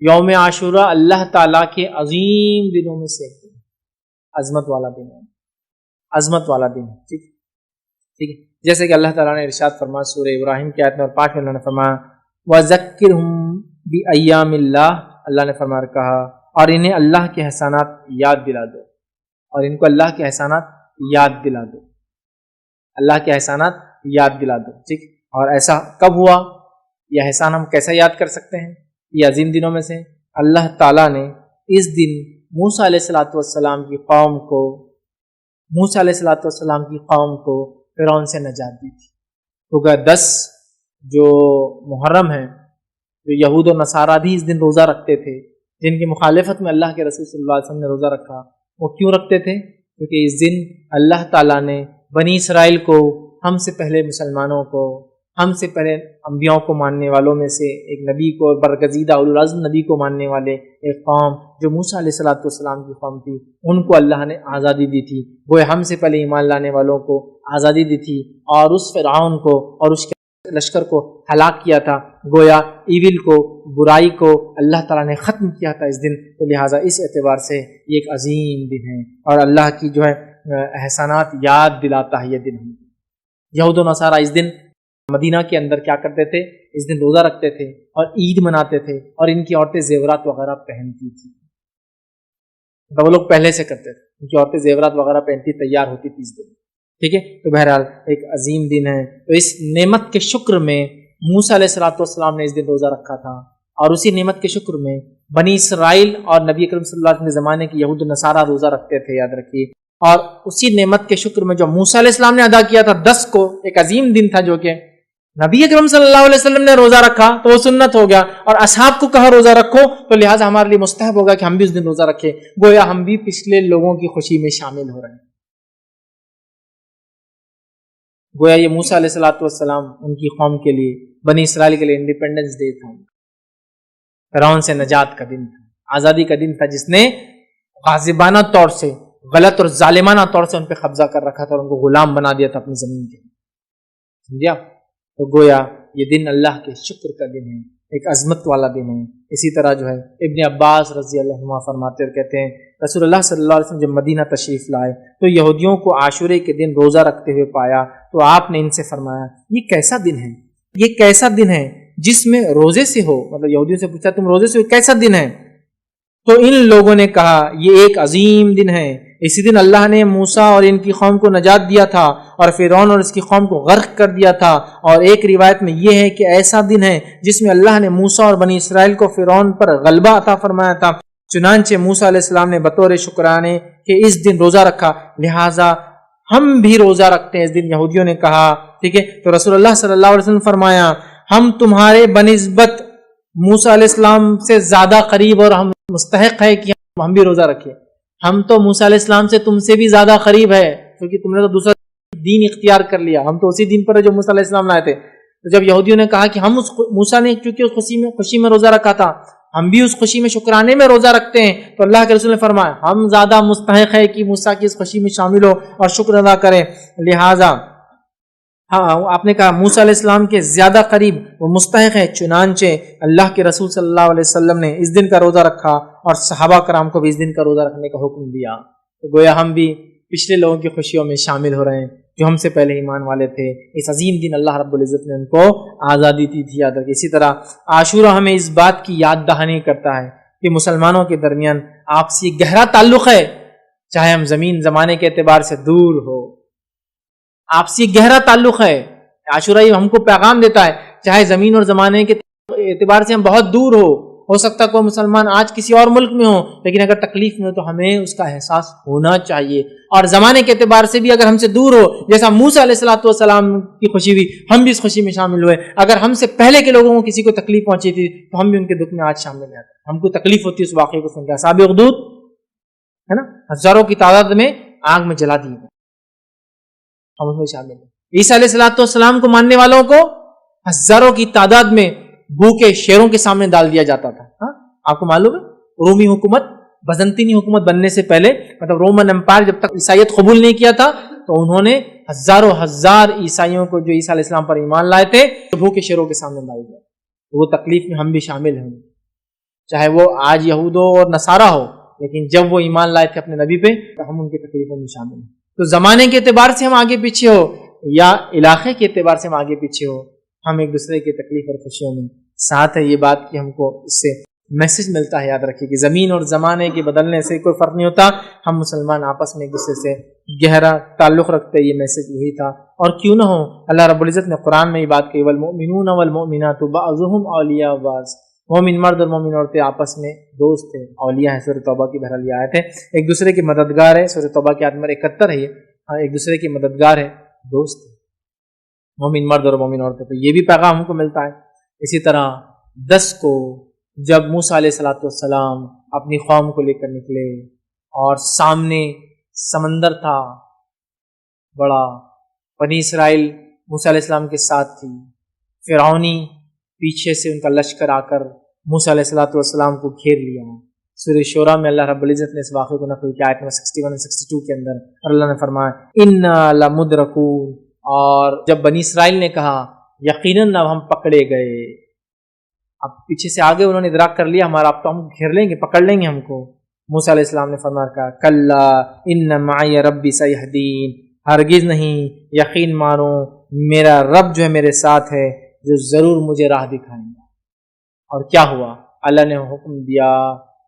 یوم عاشورہ اللہ تعالیٰ کے عظیم دنوں میں سے ایک دن، عظمت والا دن ہے، عظمت والا دن ہے، ٹھیک ہے، جیسے کہ اللہ تعالیٰ نے ارشاد فرمایا سورہ ابراہیم کی آیت نمبر 5 میں اللہ نے فرمایا وَذَكِّرْهُمْ بِأَيَّامِ اللَّهِ، اللہ نے فرمایا کہا اور انہیں اللہ کے احسانات یاد دلا دو، اور ان کو اللہ کے احسانات یاد دلا دو، اللہ کے احسانات یاد دلا دو، ٹھیک۔ اور ایسا کب ہوا؟ یہ احسان ہم کیسا یاد کر سکتے ہیں؟ یہ عظیم دنوں میں سے اللہ تعالیٰ نے اس دن موسیٰ علیہ السلام کی قوم کو فرعون سے نجات دی تھی، کیونکہ 10 جو محرم ہے، جو یہود و نصارہ بھی اس دن روزہ رکھتے تھے، جن کی مخالفت میں اللہ کے رسول صلی اللہ علیہ وسلم نے روزہ رکھا، وہ کیوں رکھتے تھے؟ کیونکہ اس دن اللہ تعالیٰ نے بنی اسرائیل کو، ہم سے پہلے مسلمانوں کو، ہم سے پہلے انبیاء کو ماننے والوں میں سے ایک نبی کو، برگزیدہ اولو العزم نبی کو ماننے والے ایک قوم جو موسیٰ علیہ السلام کی قوم تھی، ان کو اللہ نے آزادی دی تھی، وہ ہم سے پہلے ایمان لانے والوں کو آزادی دی تھی، اور اس فرعون کو اور اس کے لشکر کو ہلاک کیا تھا، گویا ایول کو، برائی کو اللہ تعالیٰ نے ختم کیا تھا اس دن، تو لہٰذا اس اعتبار سے یہ ایک عظیم دن ہے، اور اللہ کی جو ہے احسانات یاد دلاتا ہے یہ دن ہم۔ یہود و نصارہ اس دن مدینہ کے اندر کیا کرتے تھے؟ اس دن روزہ رکھتے تھے اور عید مناتے تھے، اور ان کی عورتیں زیورات وغیرہ پہنتی تھی، وہ لوگ پہلے سے کرتے تھے، ان کی عورتیں زیورات وغیرہ پہنتی تیار ہوتی تھی اس دن، ٹھیک ہے۔ تو بہرحال ایک عظیم دن ہے، تو اس نعمت کے شکر میں موسیٰ علیہ السلام نے اس دن روزہ رکھا تھا، اور اسی نعمت کے شکر میں بنی اسرائیل اور نبی اکرم صلی اللہ علیہ وسلم کے زمانے کے یہود و نصارہ روزہ رکھتے تھے، یاد رکھیے، اور اسی نعمت کے شکر میں جو موسیٰ علیہ السلام نے ادا کیا تھا 10 کو، ایک عظیم دن تھا، جو کہ نبی اکرم صلی اللہ علیہ وسلم نے روزہ رکھا تو وہ سنت ہو گیا، اور اصحاب کو کہا روزہ رکھو، تو لہٰذا ہمارے لیے مستحب ہوگا کہ ہم بھی اس دن روزہ رکھیں، گویا ہم بھی پچھلے لوگوں کی خوشی میں شامل ہو رہے ہیں، گویا یہ موسیٰ علیہ السلام ان کی قوم کے لیے، بنی اسرائیل کے لیے انڈیپینڈنس ڈے تھا، فرعون سے نجات کا دن تھا، آزادی کا دن تھا، جس نے غاصبانہ طور سے، غلط اور ظالمانہ طور سے ان پہ قبضہ کر رکھا تھا اور ان کو غلام بنا دیا تھا اپنی زمین کے، سمجھا؟ تو گویا یہ دن اللہ کے شکر کا دن ہے، ایک عظمت والا دن ہے۔ اسی طرح جو ہے ابن عباس رضی اللہ عنہ فرماتے اور کہتے ہیں رسول اللہ صلی اللہ علیہ وسلم جب مدینہ تشریف لائے تو یہودیوں کو عاشورے کے دن روزہ رکھتے ہوئے پایا، تو آپ نے ان سے فرمایا یہ کیسا دن ہے، یہ کیسا دن ہے جس میں روزے سے ہو، مطلب یہودیوں سے پوچھا تم روزے سے ہو، کیسا دن ہے؟ تو ان لوگوں نے کہا یہ ایک عظیم دن ہے، اسی دن اللہ نے موسیٰ اور ان کی قوم کو نجات دیا تھا، اور فرعون اور اس کی قوم کو غرق کر دیا تھا، اور ایک روایت میں یہ ہے کہ ایسا دن ہے جس میں اللہ نے موسیٰ اور بنی اسرائیل کو فرعون پر غلبہ عطا فرمایا تھا، چنانچہ موسیٰ علیہ السلام نے بطور شکرانے کہ اس دن روزہ رکھا، لہٰذا ہم بھی روزہ رکھتے ہیں اس دن، یہودیوں نے کہا، ٹھیک ہے۔ تو رسول اللہ صلی اللہ علیہ وسلم فرمایا ہم تمہارے بنسبت موسیٰ علیہ السلام سے زیادہ قریب اور ہم مستحق ہے کہ ہم بھی روزہ رکھیں، ہم تو موسیٰ علیہ السلام سے تم سے بھی زیادہ قریب ہے، کیونکہ تم نے تو دوسرا دین اختیار کر لیا، ہم تو اسی دین پر ہے جو موسیٰ علیہ السلام لائے تھے۔ تو جب یہودیوں نے کہا کہ ہم اس موسیٰ نے چونکہ اس خوشی میں روزہ رکھا تھا، ہم بھی اس خوشی میں شکرانے میں روزہ رکھتے ہیں، تو اللہ کے رسول نے فرمایا ہم زیادہ مستحق ہے کہ موسیٰ کی اس خوشی میں شامل ہو اور شکر ادا کریں، لہٰذا آپ نے کہا موسیٰ علیہ السلام کے زیادہ قریب وہ مستحق ہے، چنانچہ اللہ کے رسول صلی اللہ علیہ وسلم نے اس دن کا روزہ رکھا اور صحابہ کرام کو بھی اس دن کا روزہ رکھنے کا حکم دیا، تو گویا ہم بھی پچھلے لوگوں کی خوشیوں میں شامل ہو رہے ہیں جو ہم سے پہلے ایمان والے تھے، اس عظیم دن اللہ رب العزت نے ان کو آزادی دی تھی، یاد رکھیں۔ اسی طرح عاشورہ ہمیں اس بات کی یاد دہانی کرتا ہے کہ مسلمانوں کے درمیان آپسی گہرا تعلق ہے، چاہے ہم زمین زمانے کے اعتبار سے دور ہو، آپسی گہرا تعلق ہے، عاشورہ ہم کو پیغام دیتا ہے، چاہے زمین اور زمانے کے اعتبار سے ہم بہت دور ہو سکتا کوئی مسلمان آج کسی اور ملک میں ہو، لیکن اگر تکلیف میں ہو تو ہمیں اس کا احساس ہونا چاہیے، اور زمانے کے اعتبار سے بھی اگر ہم سے دور ہو، جیسا موسیٰ علیہ السلام کی خوشی ہوئی ہم بھی اس خوشی میں شامل ہوئے، اگر ہم سے پہلے کے لوگوں کو کسی کو تکلیف پہنچی تھی تو ہم بھی ان کے دکھ میں آج شامل ہیں، ہم کو تکلیف ہوتی ہے اس واقعے کو سن کے، اصحاب اخدود ہے نا، ہزاروں کی تعداد میں آگ میں جلا دیے گئے، ہم اس میں شامل ہیں۔ عیسیٰ علیہ السلام کو ماننے والوں کو ہزاروں کی تعداد میں بھوکے شیروں کے سامنے ڈال دیا جاتا تھا، آپ کو معلوم ہے رومی حکومت، بزنطینی حکومت بننے سے پہلے، مطلب رومن امپائر جب تک عیسائیت قبول نہیں کیا تھا تو انہوں نے ہزاروں ہزار عیسائیوں کو جو عیسیٰ علیہ السلام پر ایمان لائے تھے بھوکے شیروں کے سامنے ڈال دیا، وہ تکلیف میں ہم بھی شامل ہیں۔ چاہے وہ آج یہود ہو اور نصارہ ہو، لیکن جب وہ ایمان لائے تھے اپنے نبی پہ تو ہم ان کی تکلیفوں میں شامل ہیں۔ تو زمانے کے اعتبار سے ہم آگے پیچھے ہو یا علاقے کے اعتبار سے ہم آگے پیچھے ہو، ہم ایک دوسرے کی تکلیف اور خوشیوں میں ساتھ ہے۔ یہ بات کہ ہم کو اس سے میسج ملتا ہے، یاد رکھیے کہ زمین اور زمانے کے بدلنے سے کوئی فرق نہیں ہوتا، ہم مسلمان آپس میں ایک دوسرے سے گہرا تعلق رکھتے، یہ میسج وہی تھا۔ اور کیوں نہ ہو، اللہ رب العزت نے قرآن میں یہ بات کہی، والمؤمنون والمؤمنات بعضهم اولیاء بعض، مومن مرد اور مومن عورتیں آپس میں دوست ہیں، اولیاء ہیں۔ سورۃ توبہ کی بہرحال یہ آیت ہے، ایک دوسرے کی مددگار ہے۔ سورۃ توبہ کی آیت نمبر 71 ہے یہ، ایک دوسرے کی مددگار ہے، دوست ہے مومن مرد اور مومن عورتیں۔ تو یہ بھی پیغام ہم کو ملتا ہے۔ اسی طرح 10 کو جب موسیٰ علیہ السلام اپنی قوم کو لے کر نکلے اور سامنے سمندر تھا بڑا، بنی اسرائیل موسیٰ علیہ السلام کے ساتھ تھی، فرعونی پیچھے سے ان کا لشکر آ کر موسیٰ علیہ السلام کو گھیر لیا۔ سورہ شورا میں اللہ رب العزت نے اس واقعے کو نقل کیا، آیت نمبر 61 اور 62 کے اندر، اور اللہ نے فرمایا انا لمدرکون، اور جب بنی اسرائیل نے کہا یقیناً اب ہم پکڑے گئے، اب پیچھے سے آگے انہوں نے ادراک کر لیا ہمارا اب تو ہم گھیر لیں گے، پکڑ لیں گے ہم کو، موسیٰ علیہ السلام نے فرمایا کہا کلا ان معی ربی سیہدین، ہرگز نہیں، یقین مانو میرا رب جو ہے میرے ساتھ ہے، جو ضرور مجھے راہ دکھائیں گا۔ اور کیا ہوا؟ اللہ نے حکم دیا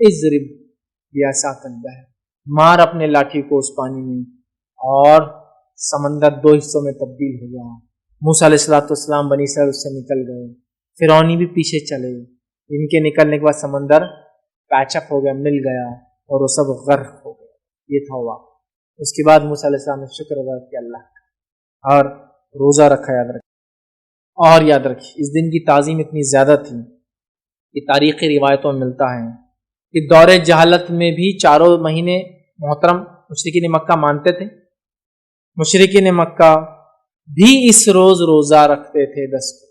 اضرب بعصاک البحر، مار اپنے لاٹھی کو اس پانی میں، اور سمندر 2 حصوں میں تبدیل ہو گیا۔ موسیٰ علیہ السلام بنی اسرائیل اس سے نکل گئے، فرعونی بھی پیچھے چلے، ان کے نکلنے کے بعد سمندر پیچ اپ ہو گیا، مل گیا، اور وہ سب غرق ہو گئے۔ یہ تھا ہوا۔ اس کے بعد موسیٰ علیہ السلام نے شکر ادا کیا اللہ کا، اور روزہ رکھا، یاد رکھیں۔ اور یاد رکھیں اس دن کی تعظیم اتنی زیادہ تھی کہ تاریخی روایتوں میں ملتا ہے کہ دور جہالت میں بھی 4 مہینے محترم مشرکین مکہ مانتے تھے، مشرکین مکہ بھی اس روز روزہ رکھتے تھے 10 کو،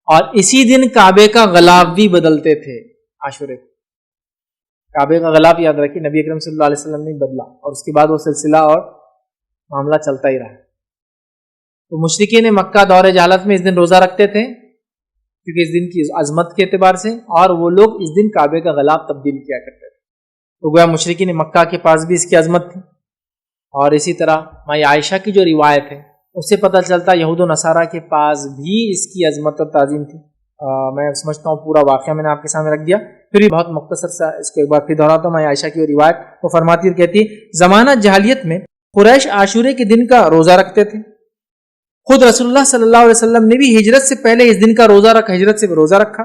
اور اسی دن کعبے کا غلاف بھی بدلتے تھے۔ عاشورے کو کعبے کا غلاف یاد رکھیے نبی اکرم صلی اللہ علیہ وسلم نے بدلا، اور اس کے بعد وہ سلسلہ اور معاملہ چلتا ہی رہا۔ تو مشرکین مکہ دور جہالت میں اس دن روزہ رکھتے تھے کیونکہ اس دن کی عظمت کے اعتبار سے، اور وہ لوگ اس دن کعبے کا غلاف تبدیل کیا کرتے تھے۔ تو گویا مشرکین مکہ کے پاس بھی اس کی عظمت تھی۔ اور اسی طرح ماں عائشہ کی جو روایت ہے اس سے پتہ چلتا یہود و نصارہ کے پاس بھی اس کی عظمت اور تعظیم تھی۔ میں سمجھتا ہوں پورا واقعہ میں نے آپ کے سامنے رکھ دیا، پھر بھی بہت مختصر سا اس کو ایک بار پھر دہراتا ہوں۔ ماں عائشہ کی روایت وہ فرماتی اور کہتی، زمانہ جاہلیت میں قریش عاشورے کے دن کا روزہ رکھتے تھے، خود رسول اللہ صلی اللہ علیہ وسلم نے بھی ہجرت سے پہلے اس دن کا روزہ رکھا، ہجرت سے روزہ رکھا۔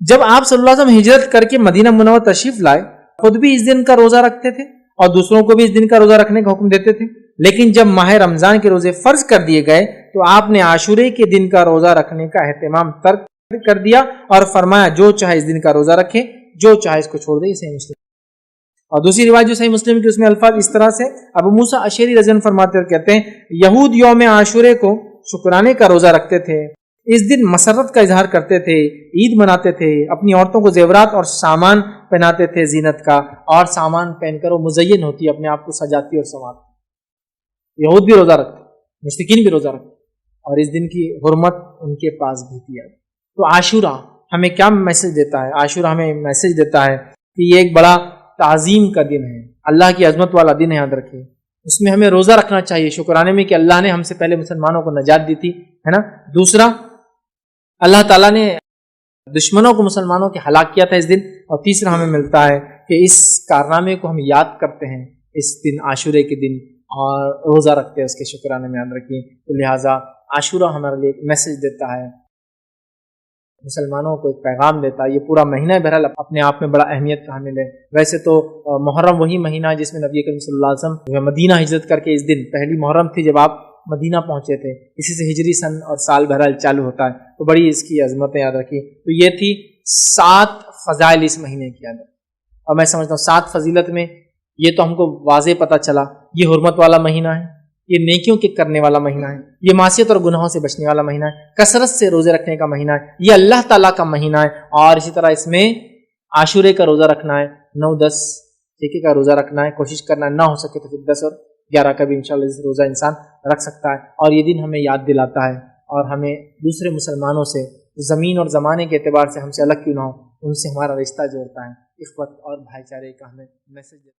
جب آپ صلی اللہ علیہ وسلم ہجرت کر کے مدینہ منورہ تشریف لائے، خود بھی اس دن کا روزہ رکھتے تھے اور دوسروں کو بھی اس دن کا روزہ رکھنے کا حکم دیتے تھے، لیکن جب ماہ رمضان کے روزے فرض کر دیے گئے تو آپ نے عاشورے کے دن کا روزہ رکھنے کا اہتمام ترک کر دیا اور فرمایا جو چاہے اس دن کا روزہ رکھے، جو چاہے اس کو چھوڑ دے۔ صحیح مسلم۔ اور دوسری روایت جو صحیح مسلم کی اس میں الفاظ اس طرح سے، ابو موسیٰ اشعری رضی اللہ عنہ فرماتے اور کہتے ہیں یہود یوم عاشورے کو شکرانے کا روزہ رکھتے تھے، اس دن مسرت کا اظہار کرتے تھے، عید مناتے تھے، اپنی عورتوں کو زیورات اور سامان پہناتے تھے زینت کا، اور سامان پہن کر وہ مزین ہوتی، اپنے آپ کو سجاتی اور سنوارتی۔ یہود بھی روزہ رکھتے، مشرکین بھی روزہ رکھتے، اور اس دن کی حرمت ان کے پاس بھی تھی۔ تو عاشورہ ہمیں کیا میسج دیتا ہے؟ عاشورہ ہمیں میسج دیتا ہے کہ یہ ایک بڑا تعظیم کا دن ہے، اللہ کی عظمت والا دن ہے، یاد رکھیں۔ اس میں ہمیں روزہ رکھنا چاہیے شکرانے میں کہ اللہ نے ہم سے پہلے مسلمانوں کو نجات دی تھی، ہے نا۔ دوسرا، اللہ تعالیٰ نے دشمنوں کو مسلمانوں کے ہلاک کیا تھا اس دن۔ اور تیسرا ہمیں ملتا ہے کہ اس کارنامے کو ہم یاد کرتے ہیں اس دن، عاشورے کے دن، اور روزہ رکھتے ہیں اس کے شکرانے میں، یاد رکھیں۔ تو لہٰذا عاشورہ ہمارے لیے ایک میسج دیتا ہے، مسلمانوں کو ایک پیغام دیتا ہے۔ یہ پورا مہینہ بہرحال اپنے آپ میں بڑا اہمیت کا حامل ہے۔ ویسے تو محرم وہی مہینہ ہے جس میں نبی کریم صلی اللہ علیہ وسلم مدینہ ہجرت کر کے اس دن، پہلی محرم تھی جب آپ مدینہ پہنچے تھے، اسی سے ہجری سن اور سال بہرحال چالو ہوتا ہے۔ تو بڑی اس کی عظمتیں یاد رکھی۔ تو یہ تھی 7 فضائل اس مہینے کی عادت، اور میں سمجھتا ہوں 7 فضیلت میں یہ تو ہم کو واضح پتہ چلا، یہ حرمت والا مہینہ ہے، یہ نیکیوں کے کرنے والا مہینہ ہے، یہ معصیت اور گناہوں سے بچنے والا مہینہ ہے، کثرت سے روزے رکھنے کا مہینہ ہے، یہ اللہ تعالیٰ کا مہینہ ہے، اور اسی طرح اس میں عاشورے کا روزہ رکھنا ہے، 9-10 ٹھیکے کا روزہ رکھنا ہے، کوشش کرنا ہے، نہ ہو سکے تو پھر 10 اور 11 کا بھی انشاءاللہ روزہ انسان رکھ سکتا ہے۔ اور یہ دن ہمیں یاد دلاتا ہے، اور ہمیں دوسرے مسلمانوں سے زمین اور زمانے کے اعتبار سے ہم سے الگ کیوں نہ ہو، ان سے ہمارا رشتہ جوڑتا ہے، اخوت اور بھائی چارے کا ہمیں میسج